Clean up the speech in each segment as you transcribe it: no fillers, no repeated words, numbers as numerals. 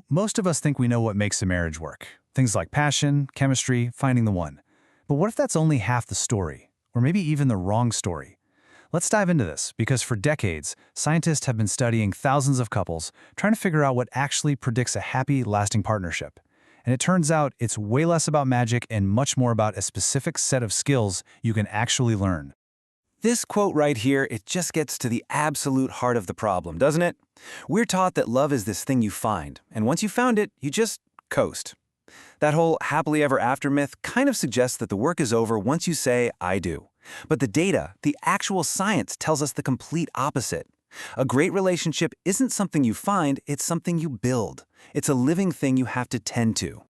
Most of us think we know what makes a marriage work. Things like passion, chemistry, finding the one. But what if that's only half the story? Or maybe even the wrong story? Let's dive into this, because for decades, scientists have been studying thousands of couples, trying to figure out what actually predicts a happy, lasting partnership. And it turns out it's way less about magic and much more about a specific set of skills you can actually learn. This quote right here, it just gets to the absolute heart of the problem, doesn't it? We're taught that love is this thing you find, and once you found it, you just coast. That whole happily ever after myth kind of suggests that the work is over once you say, I do. But the data, the actual science, tells us the complete opposite. A great relationship isn't something you find, it's something you build. It's a living thing you have to tend to.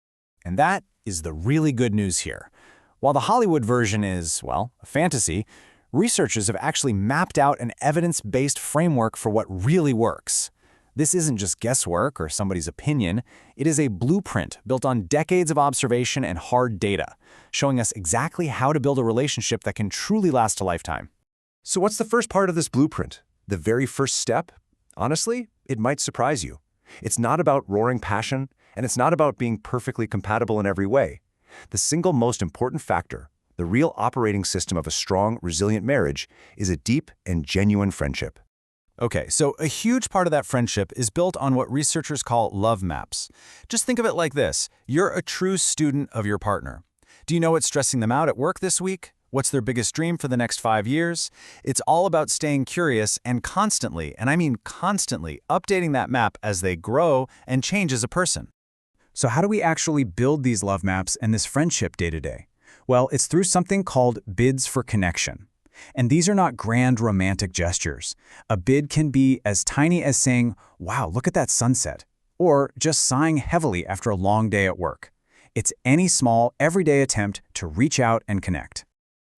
And that is the really good news here. While the Hollywood version is, well, a fantasy, researchers have actually mapped out an evidence-based framework for what really works. This isn't just guesswork or somebody's opinion. It is a blueprint built on decades of observation and hard data, showing us exactly how to build a relationship that can truly last a lifetime. So what's the first part of this blueprint? The very first step? Honestly, it might surprise you. It's not about roaring passion, and it's not about being perfectly compatible in every way. The single most important factor, the real operating system of a strong, resilient marriage, is a deep and genuine friendship. Okay, so a huge part of that friendship is built on what researchers call love maps. Just think of it like this. You're a true student of your partner. Do you know what's stressing them out at work this week? What's their biggest dream for the next 5 years? It's all about staying curious and constantly, and I mean constantly, updating that map as they grow and change as a person. So how do we actually build these love maps and this friendship day to day? Well, it's through something called bids for connection. And these are not grand romantic gestures. A bid can be as tiny as saying, wow, look at that sunset, or just sighing heavily after a long day at work. It's any small, everyday attempt to reach out and connect.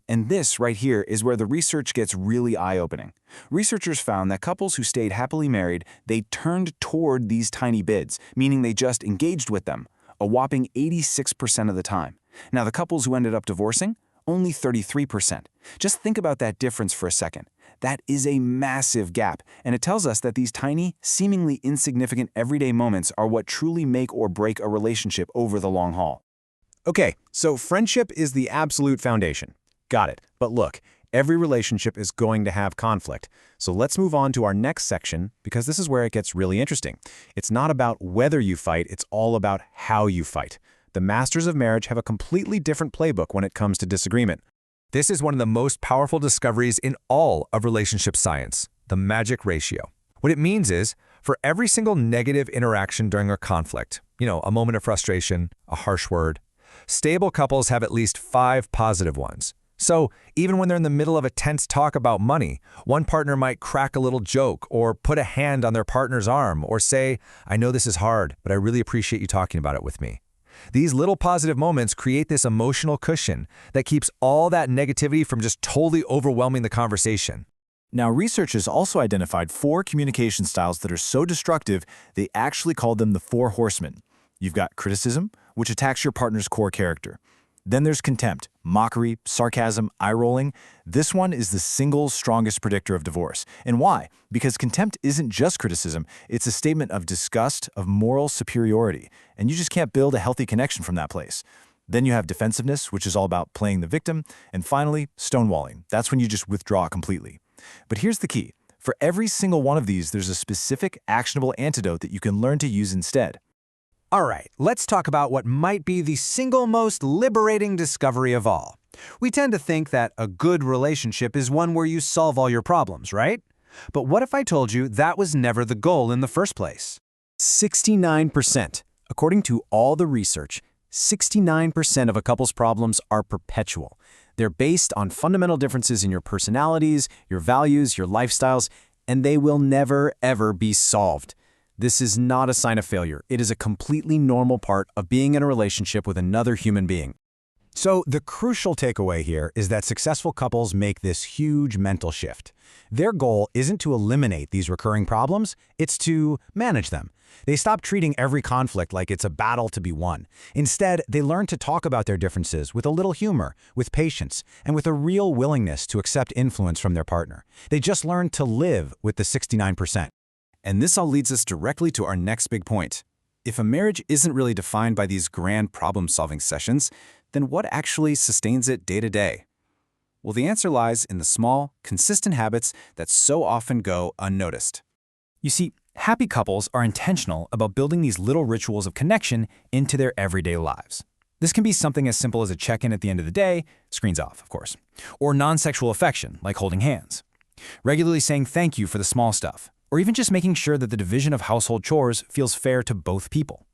And this right here is where the research gets really eye-opening. Researchers found that couples who stayed happily married, they turned toward these tiny bids, meaning they just engaged with them, a whopping 86% of the time. Now, the couples who ended up divorcing, only 33%. Just think about that difference for a second. That is a massive gap, and it tells us that these tiny, seemingly insignificant everyday moments are what truly make or break a relationship over the long haul. Okay, so friendship is the absolute foundation. Got it. But look, every relationship is going to have conflict. So let's move on to our next section, because this is where it gets really interesting. It's not about whether you fight, it's all about how you fight. The masters of marriage have a completely different playbook when it comes to disagreement. This is one of the most powerful discoveries in all of relationship science, the magic ratio. What it means is, for every single negative interaction during a conflict, a moment of frustration, a harsh word, stable couples have at least 5 positive ones. So even when they're in the middle of a tense talk about money, one partner might crack a little joke or put a hand on their partner's arm or say, I know this is hard, but I really appreciate you talking about it with me. These little positive moments create this emotional cushion that keeps all that negativity from just totally overwhelming the conversation. Now, researchers also identified 4 communication styles that are so destructive, they actually called them the 4 horsemen. You've got criticism, which attacks your partner's core character. Then there's contempt, mockery, sarcasm, eye-rolling. This one is the single strongest predictor of divorce. And why? Because contempt isn't just criticism, it's a statement of disgust, of moral superiority, and you just can't build a healthy connection from that place. Then you have defensiveness, which is all about playing the victim, and finally, stonewalling. That's when you just withdraw completely. But here's the key. For every single one of these, there's a specific, actionable antidote that you can learn to use instead. All right, let's talk about what might be the single most liberating discovery of all. We tend to think that a good relationship is one where you solve all your problems, right? But what if I told you that was never the goal in the first place? 69%. According to all the research, 69% of a couple's problems are perpetual. They're based on fundamental differences in your personalities, your values, your lifestyles, and they will never, ever be solved. This is not a sign of failure. It is a completely normal part of being in a relationship with another human being. So the crucial takeaway here is that successful couples make this huge mental shift. Their goal isn't to eliminate these recurring problems, it's to manage them. They stop treating every conflict like it's a battle to be won. Instead, they learn to talk about their differences with a little humor, with patience, and with a real willingness to accept influence from their partner. They just learn to live with the 69%. And this all leads us directly to our next big point. If a marriage isn't really defined by these grand problem-solving sessions, then what actually sustains it day to day? Well, the answer lies in the small, consistent habits that so often go unnoticed. You see, happy couples are intentional about building these little rituals of connection into their everyday lives. This can be something as simple as a check-in at the end of the day, screens off, of course, or non-sexual affection, like holding hands. Regularly saying thank you for the small stuff, or even just making sure that the division of household chores feels fair to both people.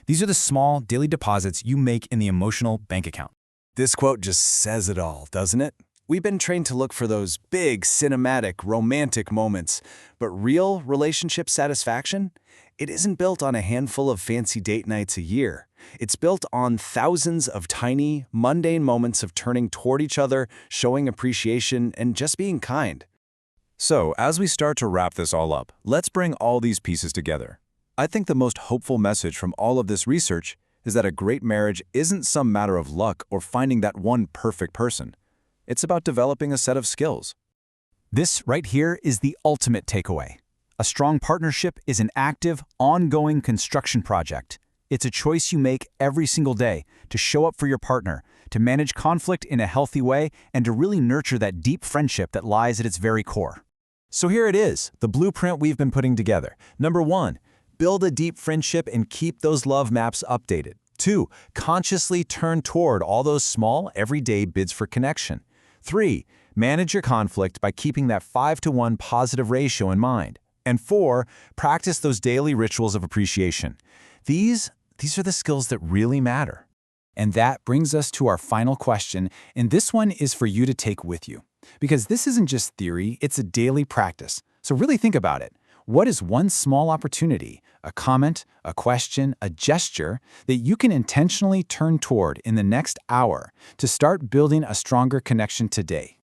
These are the small, daily deposits you make in the emotional bank account. This quote just says it all, doesn't it? We've been trained to look for those big, cinematic, romantic moments, but real relationship satisfaction? It isn't built on a handful of fancy date nights a year. It's built on thousands of tiny, mundane moments of turning toward each other, showing appreciation, and just being kind. So, as we start to wrap this all up, let's bring all these pieces together. I think the most hopeful message from all of this research is that a great marriage isn't some matter of luck or finding that one perfect person. It's about developing a set of skills. This right here is the ultimate takeaway. A strong partnership is an active, ongoing construction project. It's a choice you make every single day to show up for your partner, to manage conflict in a healthy way, and to really nurture that deep friendship that lies at its very core. So here it is, the blueprint we've been putting together. Number 1, build a deep friendship and keep those love maps updated. 2, consciously turn toward all those small, everyday bids for connection. 3, manage your conflict by keeping that 5-to-1 positive ratio in mind. And 4, practice those daily rituals of appreciation. These are the skills that really matter. And that brings us to our final question, and this one is for you to take with you. Because this isn't just theory, it's a daily practice. So really think about it. What is one small opportunity, a comment, a question, a gesture that you can intentionally turn toward in the next hour to start building a stronger connection today?